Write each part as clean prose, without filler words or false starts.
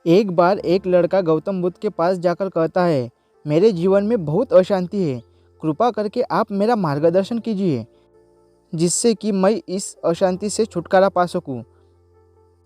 एक बार एक लड़का गौतम बुद्ध के पास जाकर कहता है, मेरे जीवन में बहुत अशांति है, कृपा करके आप मेरा मार्गदर्शन कीजिए जिससे कि मैं इस अशांति से छुटकारा पा सकूं।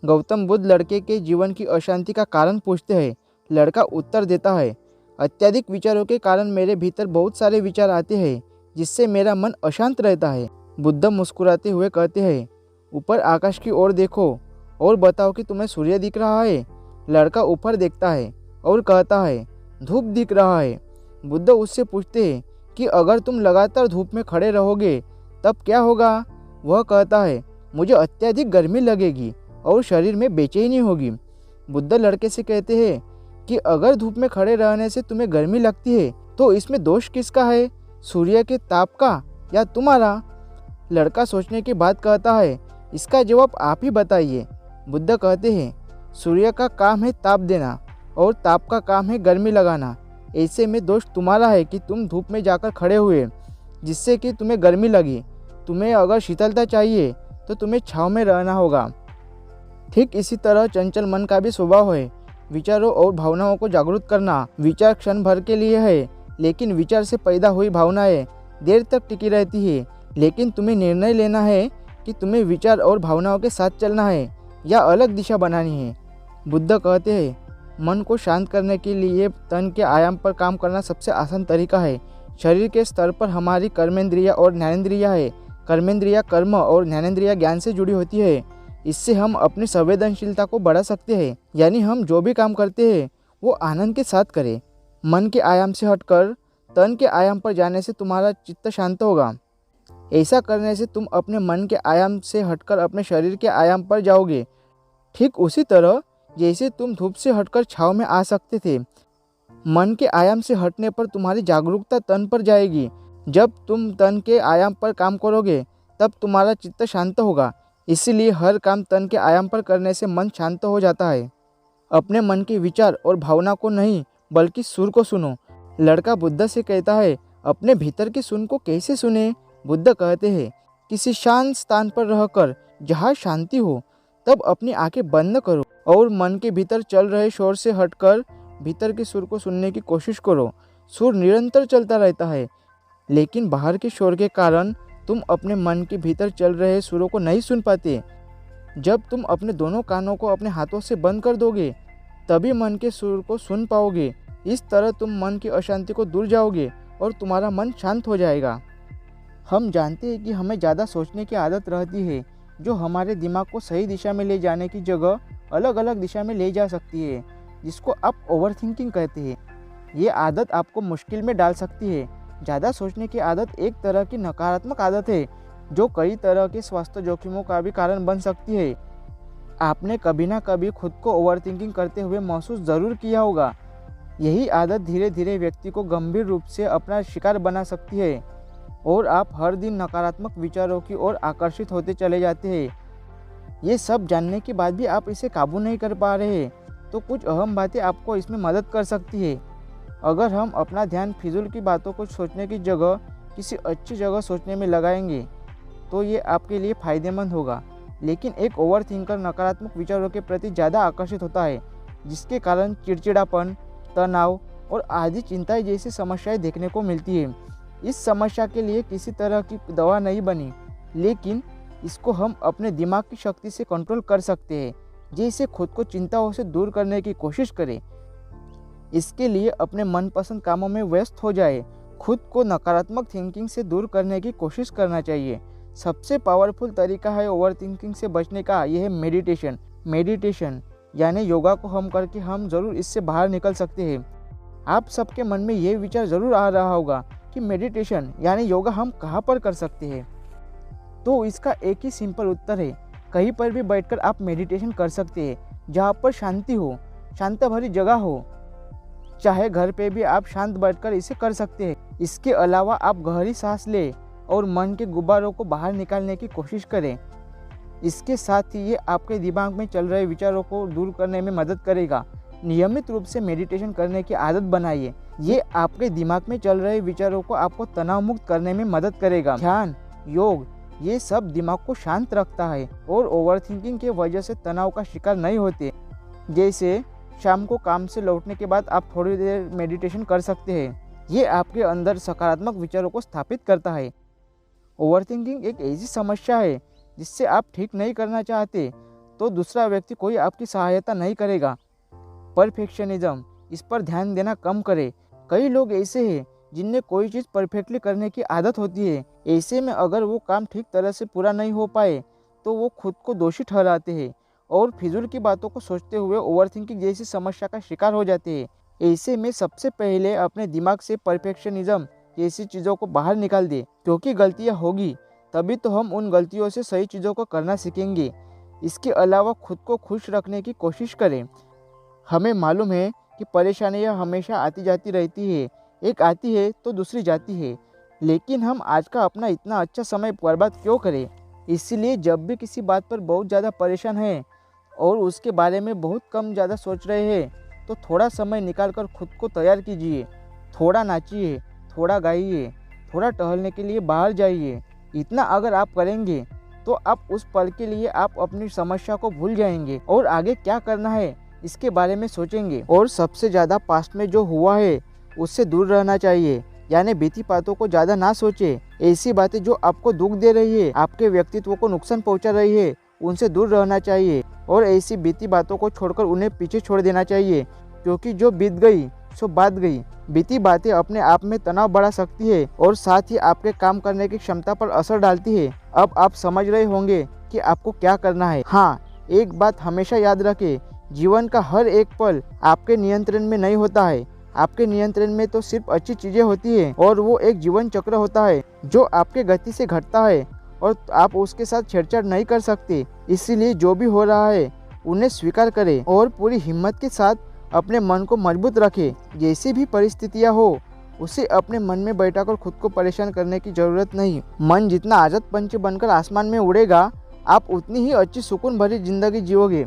गौतम बुद्ध लड़के के जीवन की अशांति का कारण पूछते हैं। लड़का उत्तर देता है, अत्यधिक विचारों के कारण मेरे भीतर बहुत सारे विचार आते हैं जिससे मेरा मन अशांत रहता है। बुद्ध मुस्कुराते हुए कहते हैं, ऊपर आकाश की ओर देखो और बताओ कि तुम्हें सूर्य दिख रहा है। लड़का ऊपर देखता है और कहता है, धूप दिख रहा है। बुद्ध उससे पूछते हैं कि अगर तुम लगातार धूप में खड़े रहोगे तब क्या होगा। वह कहता है, मुझे अत्यधिक गर्मी लगेगी और शरीर में बेचैनी होगी। बुद्ध लड़के से कहते हैं कि अगर धूप में खड़े रहने से तुम्हें गर्मी लगती है तो इसमें दोष किसका है, सूर्य के ताप का या तुम्हारा। लड़का सोचने के बाद कहता है, इसका जवाब आप ही बताइए। बुद्ध कहते हैं, सूर्य का काम है ताप देना और ताप का काम है गर्मी लगाना। ऐसे में दोष तुम्हारा है कि तुम धूप में जाकर खड़े हुए जिससे कि तुम्हें गर्मी लगी। तुम्हें अगर शीतलता चाहिए तो तुम्हें छांव में रहना होगा। ठीक इसी तरह चंचल मन का भी स्वभाव है। विचारों और भावनाओं को जागरूक करना। विचार क्षण भर के लिए है, लेकिन विचार से पैदा हुई भावनाएं देर तक टिकी रहती है। लेकिन तुम्हें निर्णय लेना है कि तुम्हें विचार और भावनाओं के साथ चलना है या अलग दिशा बनानी है। बुद्ध कहते हैं, मन को शांत करने के लिए तन के आयाम पर काम करना सबसे आसान तरीका है। शरीर के स्तर पर हमारी कर्मेंद्रिया और ज्ञानेंद्रिया है। कर्मेंद्रिया कर्म और ज्ञानेंद्रिया ज्ञान से जुड़ी होती है। इससे हम अपनी संवेदनशीलता को बढ़ा सकते हैं, यानी हम जो भी काम करते हैं वो आनंद के साथ करें। मन के आयाम से हटकर तन के आयाम पर जाने से तुम्हारा चित्त शांत होगा। ऐसा करने से तुम अपने मन के आयाम से हटकर अपने शरीर के आयाम पर जाओगे। ठीक उसी तरह जैसे तुम धूप से हटकर छांव में आ सकते थे। मन के आयाम से हटने पर तुम्हारी जागरूकता तन पर जाएगी। जब तुम तन के आयाम पर काम करोगे तब तुम्हारा चित्त शांत होगा। इसीलिए हर काम तन के आयाम पर करने से मन शांत हो जाता है। अपने मन के विचार और भावना को नहीं बल्कि सुर को सुनो। लड़का बुद्ध से कहता है, अपने भीतर के सुन को कैसे सुने। बुद्ध कहते हैं, किसी शांत स्थान पर रहकर जहाँ शांति हो तब अपनी आंखें बंद करो और मन के भीतर चल रहे शोर से हटकर भीतर के सुर को सुनने की कोशिश करो। सुर निरंतर चलता रहता है, लेकिन बाहर के शोर के कारण तुम अपने मन के भीतर चल रहे सुरों को नहीं सुन पाते। जब तुम अपने दोनों कानों को अपने हाथों से बंद कर दोगे तभी मन के सुर को सुन पाओगे। इस तरह तुम मन की अशांति को दूर जाओगे और तुम्हारा मन शांत हो जाएगा। हम जानते हैं कि हमें ज़्यादा सोचने की आदत रहती है, जो हमारे दिमाग को सही दिशा में ले जाने की जगह अलग अलग दिशा में ले जा सकती है, जिसको आप ओवरथिंकिंग कहते हैं। ये आदत आपको मुश्किल में डाल सकती है। ज़्यादा सोचने की आदत एक तरह की नकारात्मक आदत है जो कई तरह के स्वास्थ्य जोखिमों का भी कारण बन सकती है। आपने कभी ना कभी खुद को ओवरथिंकिंग करते हुए महसूस ज़रूर किया होगा। यही आदत धीरे धीरे व्यक्ति को गंभीर रूप से अपना शिकार बना सकती है और आप हर दिन नकारात्मक विचारों की ओर आकर्षित होते चले जाते हैं। ये सब जानने के बाद भी आप इसे काबू नहीं कर पा रहे, तो कुछ अहम बातें आपको इसमें मदद कर सकती है। अगर हम अपना ध्यान फिजूल की बातों को सोचने की जगह किसी अच्छी जगह सोचने में लगाएंगे तो ये आपके लिए फ़ायदेमंद होगा। लेकिन एक ओवरथिंकर नकारात्मक विचारों के प्रति ज़्यादा आकर्षित होता है, जिसके कारण चिड़चिड़ापन, तनाव और आदि चिंताएं जैसी समस्याएं देखने को मिलती है। इस समस्या के लिए किसी तरह की दवा नहीं बनी, लेकिन इसको हम अपने दिमाग की शक्ति से कंट्रोल कर सकते हैं। जैसे खुद को चिंताओं से दूर करने की कोशिश करें। इसके लिए अपने मनपसंद कामों में व्यस्त हो जाए। खुद को नकारात्मक थिंकिंग से दूर करने की कोशिश करना चाहिए। सबसे पावरफुल तरीका है ओवर थिंकिंग से बचने का, यह है मेडिटेशन यानी योगा को हम करके हम ज़रूर इससे बाहर निकल सकते हैं। आप सबके मन में ये विचार ज़रूर आ रहा होगा कि मेडिटेशन यानी योगा हम कहाँ पर कर सकते हैं। तो इसका एक ही सिंपल उत्तर है, कहीं पर भी बैठकर आप मेडिटेशन कर सकते हैं, जहाँ पर शांति हो, शांत भरी जगह हो। चाहे घर पे भी आप शांत बैठकर इसे कर सकते हैं। इसके अलावा आप गहरी सांस लें और मन के गुब्बारों को बाहर निकालने की कोशिश करें। इसके साथ ही ये आपके दिमाग में चल रहे विचारों को दूर करने में मदद करेगा। नियमित रूप से मेडिटेशन करने की आदत बनाइए। ये आपके दिमाग में चल रहे विचारों को आपको तनाव मुक्त करने में मदद करेगा। ध्यान, योग, ये सब दिमाग को शांत रखता है और ओवरथिंकिंग के वजह से तनाव का शिकार नहीं होते। जैसे शाम को काम से लौटने के बाद आप थोड़ी देर मेडिटेशन कर सकते हैं। ये आपके अंदर सकारात्मक विचारों को स्थापित करता है। ओवरथिंकिंग एक ऐसी समस्या है जिससे आप ठीक नहीं करना चाहते तो दूसरा व्यक्ति कोई आपकी सहायता नहीं करेगा। परफेक्शनिज्म, इस पर ध्यान देना कम करें। कई लोग ऐसे हैं जिनमें कोई चीज़ परफेक्टली करने की आदत होती है। ऐसे में अगर वो काम ठीक तरह से पूरा नहीं हो पाए तो वो खुद को दोषी ठहराते हैं और फिजूल की बातों को सोचते हुए ओवरथिंकिंग जैसी समस्या का शिकार हो जाते हैं। ऐसे में सबसे पहले अपने दिमाग से परफेक्शनिज्म जैसी चीज़ों को बाहर निकाल दें, क्योंकि गलतियाँ होगी तभी तो हम उन गलतियों से सही चीज़ों को करना सीखेंगे। इसके अलावा खुद को खुश रखने की कोशिश करें। हमें मालूम है कि परेशानियाँ हमेशा आती जाती रहती है, एक आती है तो दूसरी जाती है, लेकिन हम आज का अपना इतना अच्छा समय बर्बाद क्यों करें। इसीलिए जब भी किसी बात पर बहुत ज़्यादा परेशान हैं और उसके बारे में बहुत कम ज़्यादा सोच रहे हैं तो थोड़ा समय निकालकर खुद को तैयार कीजिए। थोड़ा नाचिए, थोड़ा गाइए, थोड़ा टहलने के लिए बाहर जाइए। इतना अगर आप करेंगे तो आप उस पल के लिए आप अपनी समस्या को भूल जाएंगे और आगे क्या करना है इसके बारे में सोचेंगे। और सबसे ज़्यादा पास्ट में जो हुआ है उससे दूर रहना चाहिए, यानी बीती बातों को ज़्यादा ना सोचे। ऐसी बातें जो आपको दुख दे रही है, आपके व्यक्तित्व को नुकसान पहुंचा रही है, उनसे दूर रहना चाहिए और ऐसी बीती बातों को छोड़कर उन्हें पीछे छोड़ देना चाहिए, क्योंकि जो बीत गई सो बात गई। बीती बातें अपने आप में तनाव बढ़ा सकती है और साथ ही आपके काम करने की क्षमता पर असर डालती है। अब आप समझ रहे होंगे कि आपको क्या करना है। हाँ, एक बात हमेशा याद रखें, जीवन का हर एक पल आपके नियंत्रण में नहीं होता है। आपके नियंत्रण में तो सिर्फ अच्छी चीज़ें होती है और वो एक जीवन चक्र होता है जो आपके गति से घटता है और आप उसके साथ छेड़छाड़ नहीं कर सकते। इसीलिए जो भी हो रहा है उन्हें स्वीकार करें और पूरी हिम्मत के साथ अपने मन को मजबूत रखें। जैसी भी परिस्थितियाँ हो उसे अपने मन में बैठाकर खुद को परेशान करने की ज़रूरत नहीं। मन जितना आज़ाद पंछी बनकर आसमान में उड़ेगा, आप उतनी ही अच्छी सुकून भरी जिंदगी जियोगे।